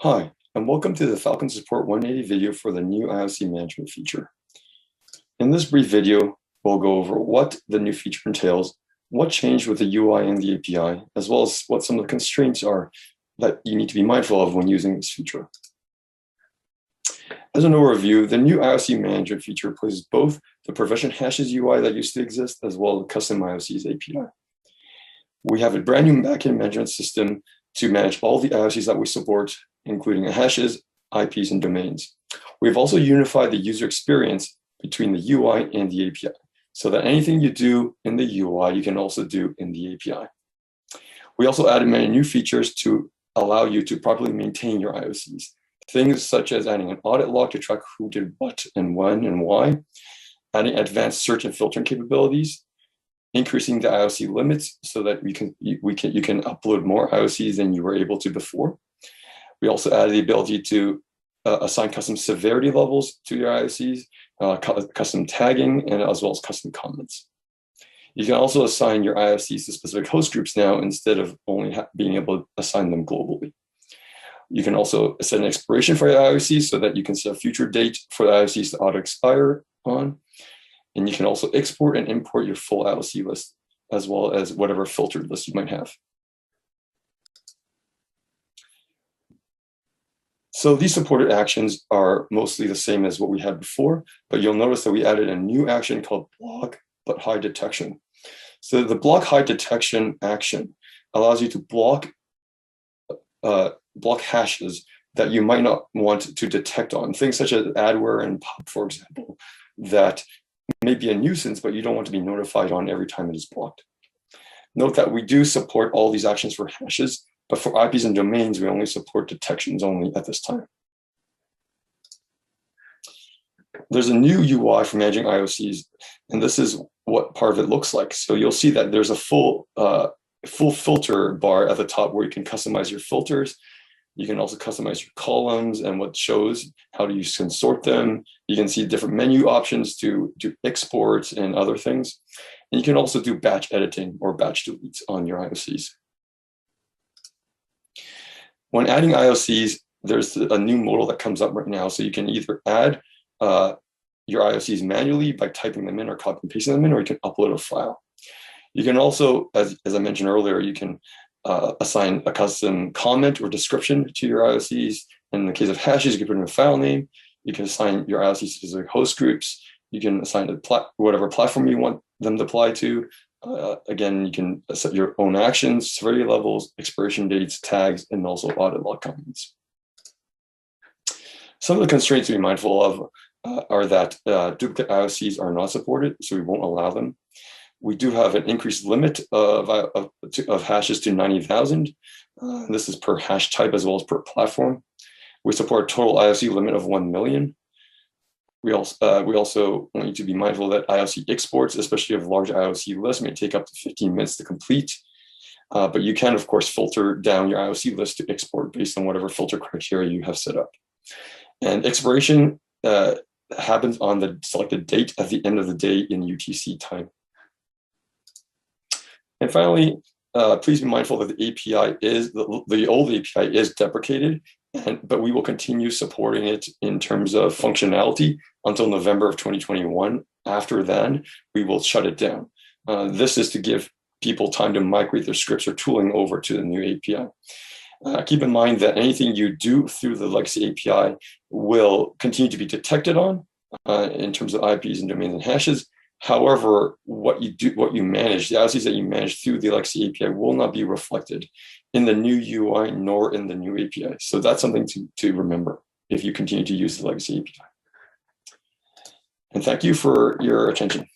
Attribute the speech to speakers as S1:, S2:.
S1: Hi, and welcome to the Falcon Support 180 video for the new IOC Management feature. In this brief video, we'll go over what the new feature entails, what changed with the UI and the API, as well as what some of the constraints are that you need to be mindful of when using this feature. As an overview, the new IOC Management feature replaces both the Profession Hashes UI that used to exist, as well as Custom IOC's API. We have a brand new backend management system to manage all the IOCs that we support, including hashes, IPs, and domains. We've also unified the user experience between the UI and the API, so that anything you do in the UI, you can also do in the API. We also added many new features to allow you to properly maintain your IOCs. Things such as adding an audit log to track who did what and when and why, adding advanced search and filtering capabilities, increasing the IOC limits so that you can upload more IOCs than you were able to before. We also added the ability to assign custom severity levels to your IOCs, custom tagging, and as well as custom comments. You can also assign your IOCs to specific host groups now instead of only being able to assign them globally. You can also set an expiration for your IOCs so that you can set a future date for the IOCs to auto expire on. And you can also export and import your full IOC list, as well as whatever filtered list you might have. So these supported actions are mostly the same as what we had before, but you'll notice that we added a new action called block but hide detection. So the block hide detection action allows you to block hashes that you might not want to detect on, things such as adware and pop, for example, that may be a nuisance, but you don't want to be notified on every time it is blocked. Note that we do support all these actions for hashes, but for IPs and domains, we only support detections only at this time. There's a new UI for managing IOCs, and this is what part of it looks like. So you'll see that there's a full filter bar at the top where you can customize your filters. You can also customize your columns and what shows, how you can sort them. You can see different menu options to do exports and other things. And you can also do batch editing or batch deletes on your IOCs. When adding IOCs, there's a new modal that comes up right now. So you can either add your IOCs manually by typing them in or copy and pasting them in, or you can upload a file. You can also, as I mentioned earlier, you can assign a custom comment or description to your IOCs. In the case of hashes, you can put in a file name. You can assign your IOCs to specific host groups. You can assign whatever platform you want them to apply to. Again, you can set your own actions, severity levels, expiration dates, tags, and also audit log comments. Some of the constraints to be mindful of are that duplicate IOCs are not supported, so we won't allow them. We do have an increased limit of hashes to 90,000. This is per hash type as well as per platform. We support a total IOC limit of 1 million. We also want you to be mindful that IOC exports, especially of large IOC lists, may take up to 15 minutes to complete. But you can, of course, filter down your IOC list to export based on whatever filter criteria you have set up. And expiration happens on the selected date at the end of the day in UTC time. And finally, please be mindful that the API is, the old API is deprecated, but we will continue supporting it in terms of functionality until November of 2021. After then, we will shut it down. This is to give people time to migrate their scripts or tooling over to the new API. Keep in mind that anything you do through the legacy API will continue to be detected on in terms of IPs and domains and hashes. However, what you manage, the IOCs that you manage through the legacy API will not be reflected in the new UI nor in the new API. So that's something to remember if you continue to use the legacy API. And thank you for your attention.